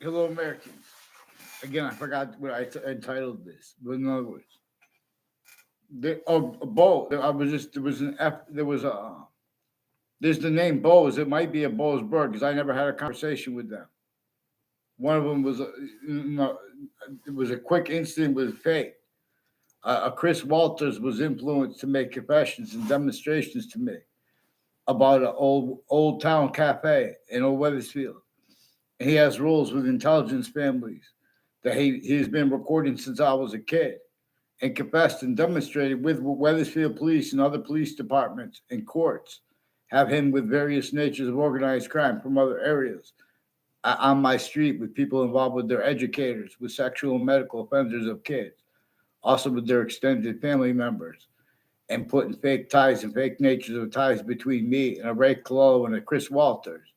Hello, Americans. Again, I forgot what entitled this, but in other words, Bo. I was just there was an F. There was a there's the name Bose. It might be a Bose bird because I never had a conversation with them. One of them was no, it was a quick incident with fate. Chris Walters was influenced to make confessions and demonstrations to me about an old town cafe in Old Weathersfield. He has rules with intelligence families that he's been recording since I was a kid and confessed and demonstrated with Weathersfield Police and other police departments and courts have him with various natures of organized crime from other areas on my street with people involved with their educators, with sexual and medical offenders of kids, also with their extended family members, and putting fake ties and fake natures of ties between me and a Ray Clo and a Chris Walters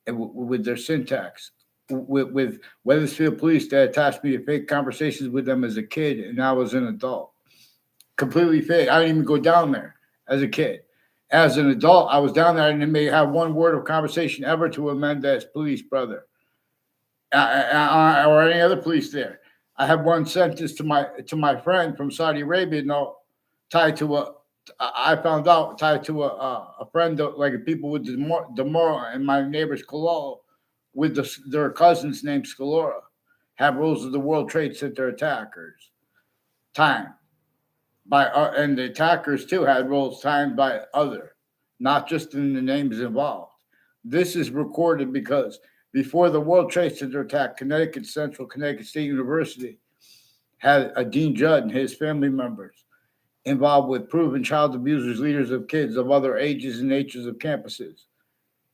and with their syntax. With Weathersfield Police, they attached me to fake conversations with them as a kid, and now as an adult. Completely fake. I didn't even go down there as a kid. As an adult, I was down there and they may have one word of conversation ever to amend as police brother or any other police there. I have one sentence to my friend from Saudi Arabia, no, tied to a. I found out tied to a friend of, like people with Demora and my neighbor's Kalal with their cousins named Scalora have rules of the World Trade Center attackers. Time by and the attackers too had roles timed by other, not just in the names involved. This is recorded because before the World Trade Center attack, Connecticut Central Connecticut State University had a Dean Judd and his family members involved with proven child abusers, leaders of kids of other ages and natures of campuses.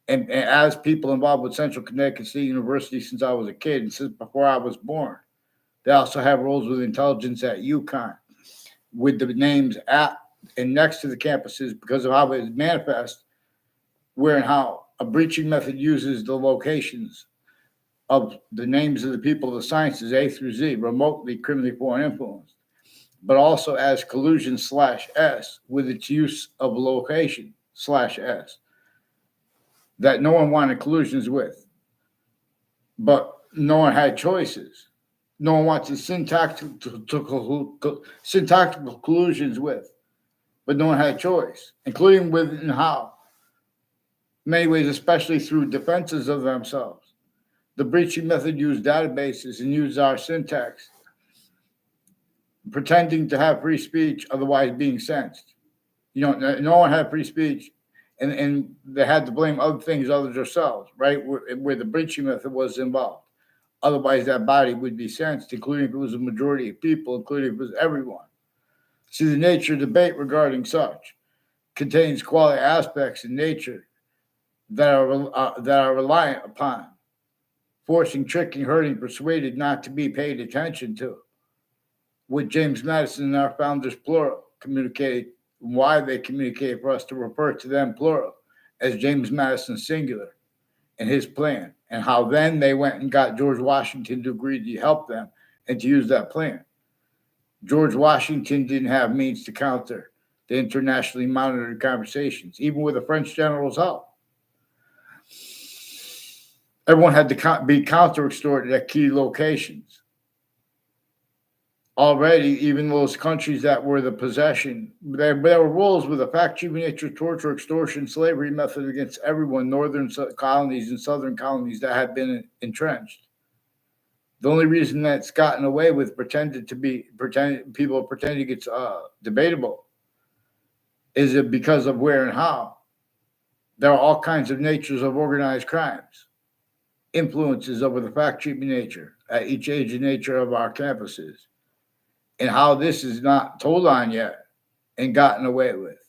And as people involved with Central Connecticut State University since I was a kid and since before I was born, they also have roles with intelligence at UConn with the names at and next to the campuses because of how it is manifest, where and how a breaching method uses the locations of the names of the people of the sciences A through Z, remotely criminally foreign influenced, but also as collusion slash S with its use of location slash S that no one wanted collusions with, but no one had choices. No one wants syntactical collusions with, but no one had a choice, including with and how. Many ways, especially through defenses of themselves. The breaching method used databases and used our syntax, pretending to have free speech, otherwise being censored. No one had free speech, and they had to blame other things other than themselves, right? Where the breaching method was involved. Otherwise, that body would be censored, including if it was a majority of people, including if it was everyone. See, the nature of debate regarding such contains quality aspects in nature that are reliant upon forcing, tricking, hurting, persuaded not to be paid attention to. What James Madison and our founders, plural, communicate, why they communicate for us to refer to them, plural, as James Madison, singular, and his plan, and how then they went and got George Washington to agree to help them and to use that plan. George Washington didn't have means to counter the internationally monitored conversations, even with the French general's help. Everyone had to be counter extorted at key locations. Already, even those countries that were the possession, there were rules with a fact-cheating nature, torture, extortion, slavery method against everyone, northern colonies and southern colonies that had been entrenched. The only reason that's gotten away with people pretending it's debatable is it because of where and how. There are all kinds of natures of organized crimes, influences over the fact-cheating nature at each age and nature of our campuses, and how this is not told on yet and gotten away with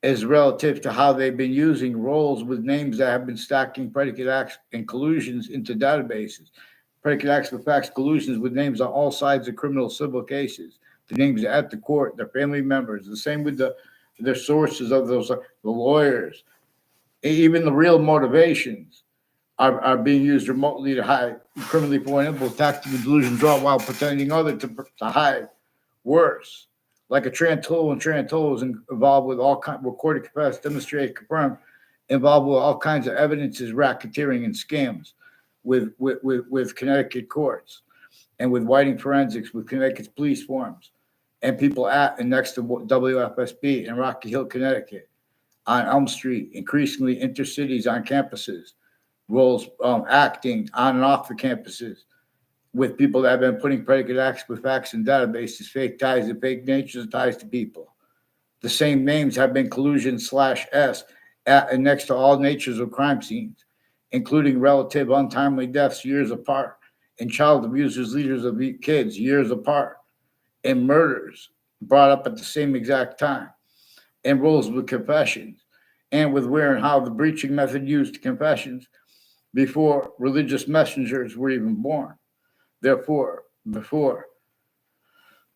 is relative to how they've been using roles with names that have been stacking predicate acts and collusions into databases. Predicate acts with facts, collusions with names on all sides of criminal civil cases, the names at the court, their family members, the same with their sources of those, the lawyers, even the real motivations are being used remotely to hide criminally foreign influence, tactical delusion, draw while pretending other to hide worse. Like a Trantolo and Trantolo is involved with all kinds recorded, confessed, demonstrated, confirmed, involved with all kinds of evidences, racketeering, and scams. with Connecticut courts, and with Whiting Forensics, with Connecticut's police forms, and people at and next to WFSB in Rocky Hill, Connecticut, on Elm Street, increasingly intercities on campuses, roles acting on and off the campuses with people that have been putting predicate acts with facts and databases, fake ties and fake natures of ties to people. The same names have been collusion / S at and next to all natures of crime scenes, including relative untimely deaths years apart, and child abusers, leaders of kids years apart, and murders brought up at the same exact time, and roles with confessions, and with where and how the breaching method used confessions before religious messengers were even born. Therefore, before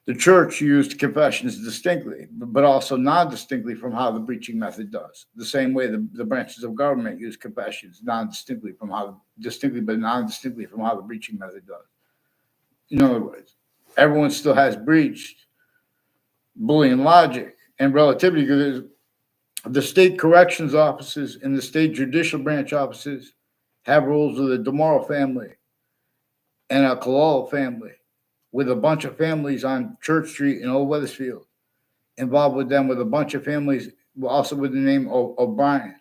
the church used confessions distinctly, but also non-distinctly from how the breaching method does. The same way the branches of government use confessions non-distinctly from how distinctly, but non-distinctly from how the breaching method does. In other words, everyone still has breached Boolean logic and relativity because the state corrections offices and the state judicial branch offices have rules of the DeMauro family and a Kalal family, with a bunch of families on Church Street in Old Weathersfield, involved with them, with a bunch of families also with the name O'Brien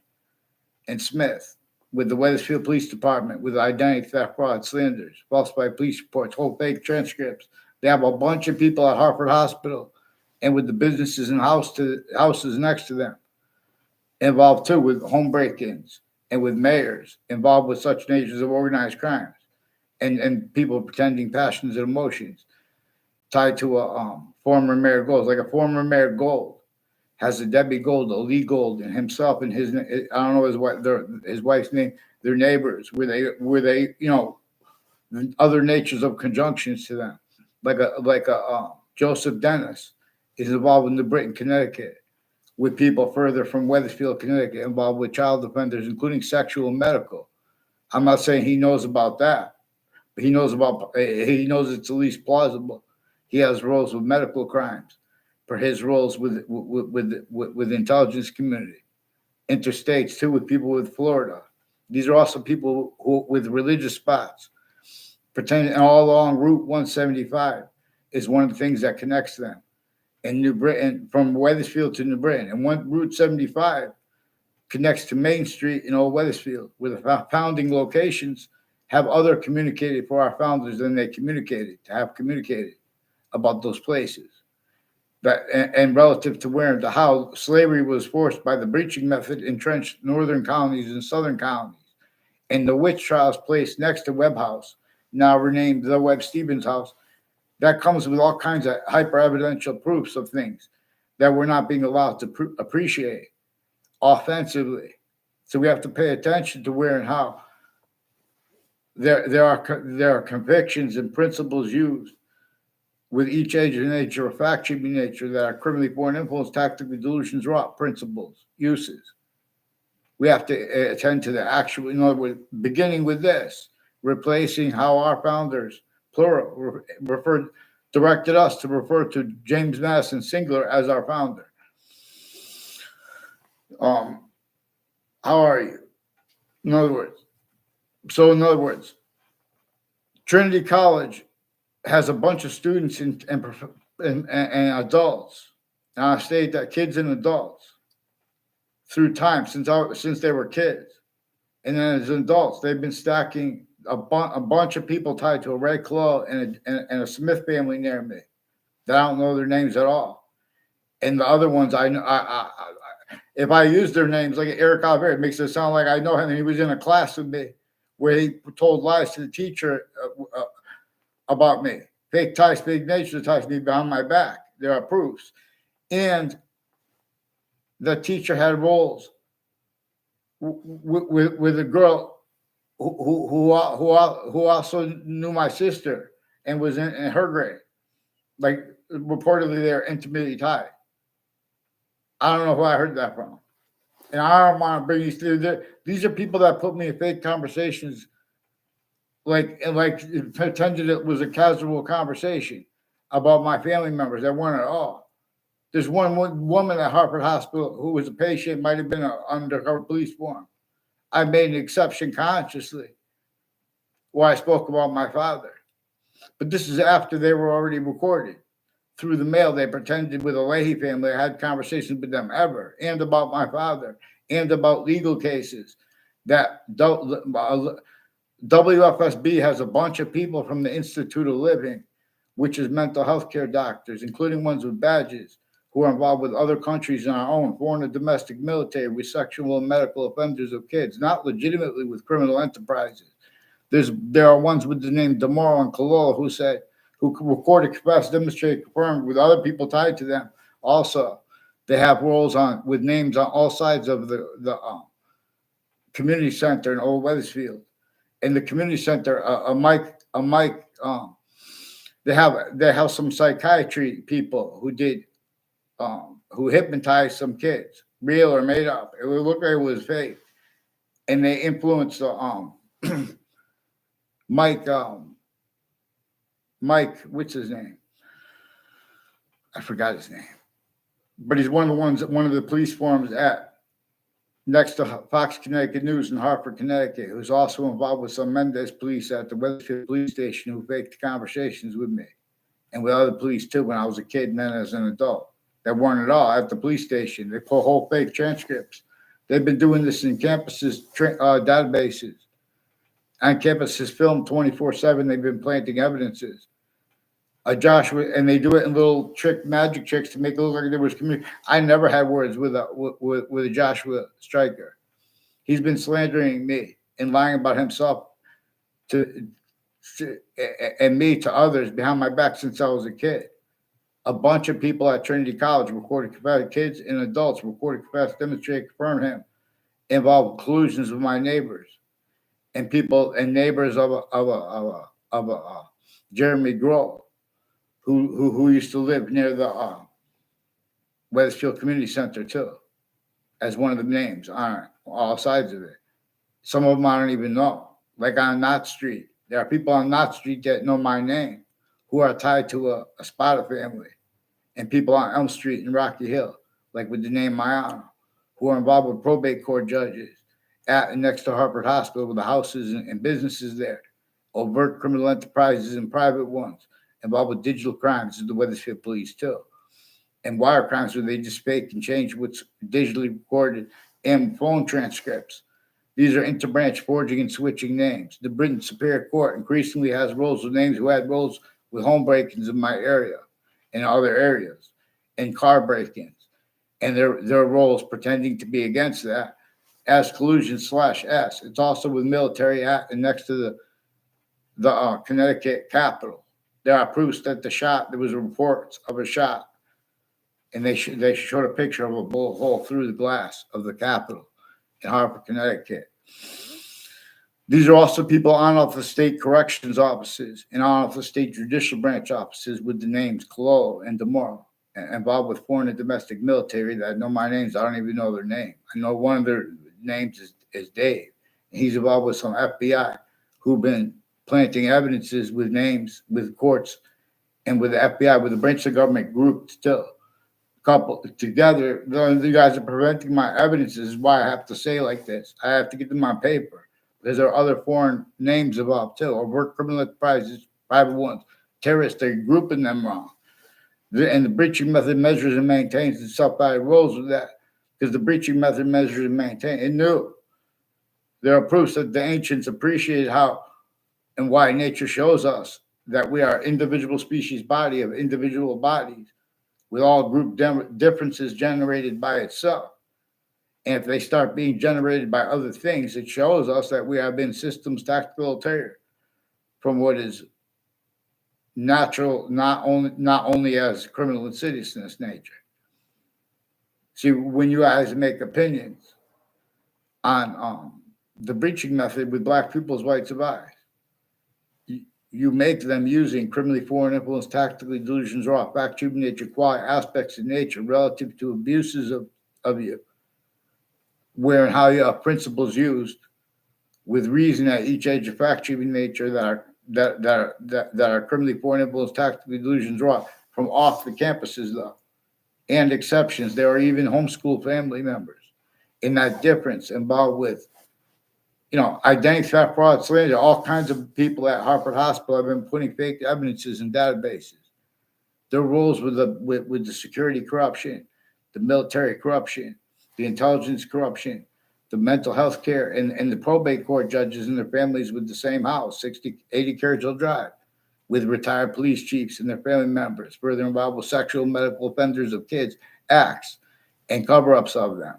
and Smith, with the Weathersfield Police Department, with identity theft, fraud, slanders, falsified police reports, whole fake transcripts. They have a bunch of people at Hartford Hospital and with the businesses and houses next to them involved too, with home break-ins and with mayors involved with such natures of organized crimes, and people pretending passions and emotions tied to a former Mayor Gold. Like a former Mayor Gold has a Debbie Gold, a Lee Gold, and himself and I don't know his wife's name, their neighbors, where they other natures of conjunctions to them, like a Joseph Dennis is involved in New Britain, Connecticut, with people further from Weathersfield, Connecticut, involved with child offenders, including sexual and medical. I'm not saying he knows about that, but he knows it's at least plausible. He has roles with medical crimes for his roles with intelligence community, interstates too, with people with Florida. These are also people who with religious spots, pretending all along Route 175 is one of the things that connects them. In New Britain, from Weathersfield to New Britain, and one Route 75 connects to Main Street in Old Weathersfield, where the founding locations have other communicated for our founders than they communicated about those places. And relative to where and to how slavery was forced by the breaching method entrenched northern colonies and southern colonies, and the witch trials placed next to Webb House, now renamed the Webb Stevens House, that comes with all kinds of hyper evidential proofs of things that we're not being allowed to appreciate offensively. So we have to pay attention to where and how there are convictions and principles used with each age of nature or fact-shaping nature that are criminally born influence, tactically delusions, wrought principles, uses. We have to attend to the actual, in other words, beginning with this, replacing how our founders, plural, directed us to refer to James Madison singular as our founder. How are you? In other words, Trinity College has a bunch of students and adults. And I state that kids and adults through time since they were kids. And then as adults, they've been stacking a bunch of people tied to a Red Claw and a Smith family near me that I don't know their names at all. And the other ones I know, if I use their names, like Eric Oliver, it makes it sound like I know him. And he was in a class with me where he told lies to the teacher about me. Fake ties, fake nature ties me behind my back. There are proofs. And the teacher had roles with a girl who also knew my sister and was in her grade. Like, reportedly, they're intimately tied. I don't know who I heard that from. And I don't want to bring these through. These are people that put me in fake conversations, like pretended it was a casual conversation about my family members that weren't at all. There's one woman at Hartford Hospital who was a patient, might have been an undercover police form. I made an exception consciously where I spoke about my father. But this is after they were already recorded. Through the mail, they pretended with the Leahy family. I had conversations with them ever, and about my father, and about legal cases. That WFSB has a bunch of people from the Institute of Living, which is mental health care doctors, including ones with badges, who are involved with other countries and our own, foreign and domestic military, with sexual and medical offenders of kids, not legitimately with criminal enterprises. There are ones with the name Demoro and Kalola who recorded, confessed, demonstrated, confirmed with other people tied to them. Also, they have roles with names on all sides of the community center in Old Weathersfield. In the community center, they have some psychiatry people who hypnotized some kids, real or made up. It would look like it was fake, and they influenced Mike, what's his name? I forgot his name, but he's one of the police forums next to Fox Connecticut News in Hartford, Connecticut, who's also involved with some Mendez police at the Weathersfield police station who faked conversations with me and with other police too when I was a kid and then as an adult. That weren't at all at the police station. They pull whole fake transcripts. They've been doing this in campuses databases. On campuses filmed 24/7. They've been planting evidences. Joshua, and they do it in little magic tricks to make it look like there was community. I never had words with a Joshua Stryker. He's been slandering me and lying about himself and me to others behind my back since I was a kid. A bunch of people at Trinity College recorded, confessed, kids and adults recorded, confessed, demonstrated, confirmed him, involved collusions with my neighbors and people and neighbors of Jeremy Grove, who used to live near the Weathersfield Community Center too, as one of the names on all sides of it. Some of them I don't even know. Like on Knott Street, there are people on Knott Street that know my name, who are tied to a Spada family, and people on Elm Street and Rocky Hill, like with the name Mayano, who are involved with probate court judges at and next to Harvard Hospital with the houses and businesses there, overt criminal enterprises and private ones, involved with digital crimes of the Weathersfield police too, and wire crimes where they just fake and change what's digitally recorded and phone transcripts. These are interbranch forging and switching names. The Britain Superior Court increasingly has roles with names who had roles with home break-ins in my area and other areas, and car break-ins, and their roles pretending to be against that as collusion/S. It's also with military at and next to the Connecticut Capitol. There are proofs that there was reports of a shot, and they showed a picture of a bullet hole through the glass of the Capitol in Hartford, Connecticut. These are also people on off the state corrections offices and on off the state judicial branch offices with the names Colo and Demoro, involved with foreign and domestic military that know my names. I don't even know their name. I know one of their names is Dave, and he's involved with some FBI who've been planting evidences with names, with courts, and with the FBI, with the branch of government group still. Couple together, you guys are preventing my evidence. This is why I have to say like this. I have to get them on paper because there are other foreign names involved too, or work criminal enterprises, private ones, terrorists. They're grouping them wrong, and the breaching method measures and maintains itself by roles with that because the breaching method measures and maintains. It knew there are proofs that the ancients appreciated how and why nature shows us that we are individual species body of individual bodies, with all group differences generated by itself. And if they start being generated by other things, it shows us that we have been systems tactical ulterior from what is natural, not only as criminal insidiousness nature. See, when you guys make opinions on the breaching method with black people's right to buy, you make them using criminally foreign influence, tactically delusions, raw, fact, human nature, quality, aspects of nature relative to abuses of you, where and how you have principles used with reason at each age of fact, human nature that are criminally foreign influence, tactically delusions, raw from off the campuses though, and exceptions. There are even homeschool family members in that difference involved with identity theft, fraud, slander. All kinds of people at Harvard Hospital have been putting fake evidences in databases. Their roles with the security corruption, the military corruption, the intelligence corruption, the mental health care, and the probate court judges and their families with the same house, 80 Carroll Drive, with retired police chiefs and their family members, further involved with sexual medical offenders of kids, acts, and cover-ups of them.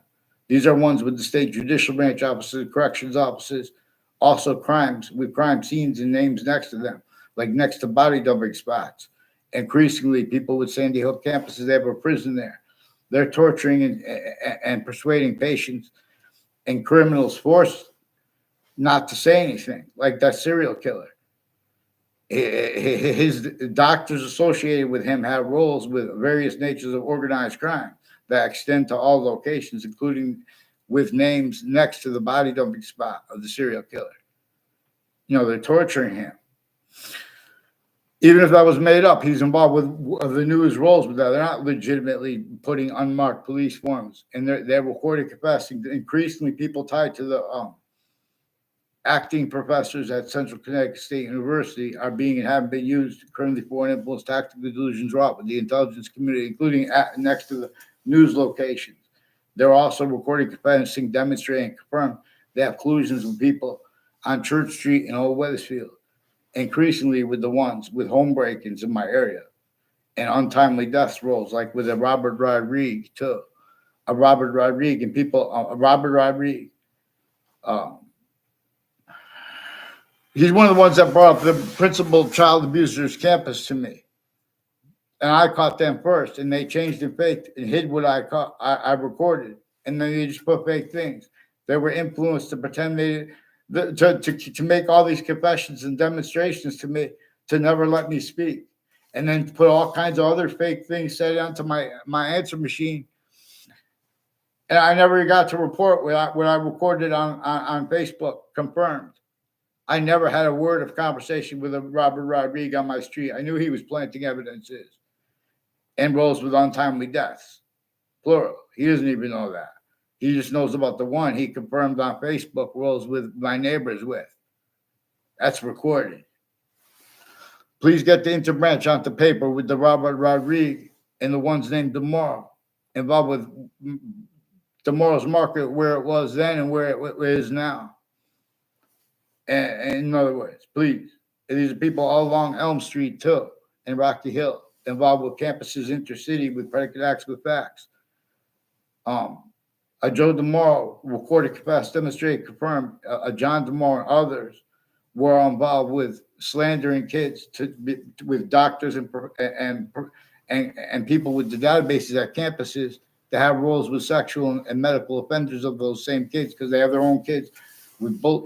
These are ones with the state judicial branch offices, corrections offices, also crimes with crime scenes and names next to them, like next to body dumping spots. Increasingly, people with Sandy Hook campuses, they have a prison there. They're torturing and persuading patients and criminals forced not to say anything, like that serial killer. His doctors associated with him have roles with various natures of organized crime that extend to all locations, including with names next to the body dumping spot of the serial killer. They're torturing him. Even if that was made up, he's involved with the news roles with that. They're not legitimately putting unmarked police forms, and they're recording confessing. Increasingly, people tied to the acting professors at Central Connecticut State University are being and have been used currently for and influence tactical delusions wrought with the intelligence community, including next to the news locations. They're also recording confessing, demonstrating, and confirm they have collusions with people on Church Street and Old Weathersfield. Increasingly with the ones with home break-ins in my area and untimely death rolls, like with a Robert Rodriguez too. Robert Rodriguez and people, Robert Rodriguez. He's one of the ones that brought up the principal child abusers campus to me. And I caught them first, and they changed and faked and hid what I recorded. And then they just put fake things. They were influenced to pretend to make all these confessions and demonstrations to me to never let me speak, and then put all kinds of other fake things said onto my answer machine. And I never got to report what I recorded on Facebook confirmed. I never had a word of conversation with a Robert Rodriguez on my street. I knew he was planting evidences and rolls with untimely deaths, plural. He doesn't even know that. He just knows about the one he confirmed on Facebook rolls with my neighbors with. That's recorded. Please get the interbranch onto paper with the Robert Rodriguez and the ones named Demorrow, involved with Demorrow's market, where it was then and where it is now. And in other words, please, these are people all along Elm Street too, and Rocky Hill, involved with campuses intercity with predicate acts with facts. A Joe Demorrow recorded, confessed, demonstrated, confirmed. A John Demorrow and others were involved with slandering kids with doctors and people with the databases at campuses to have roles with sexual and medical offenders of those same kids because they have their own kids with both,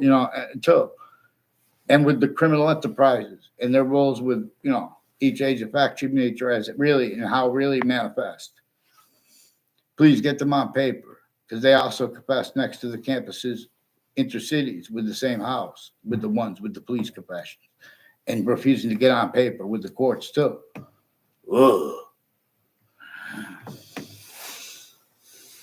too, and with the criminal enterprises and their roles with, each age of fact nature as it really and how it really manifests. Please get them on paper because they also confess next to the campuses, intercities with the same house, with the ones with the police confessions and refusing to get on paper with the courts too. Ugh.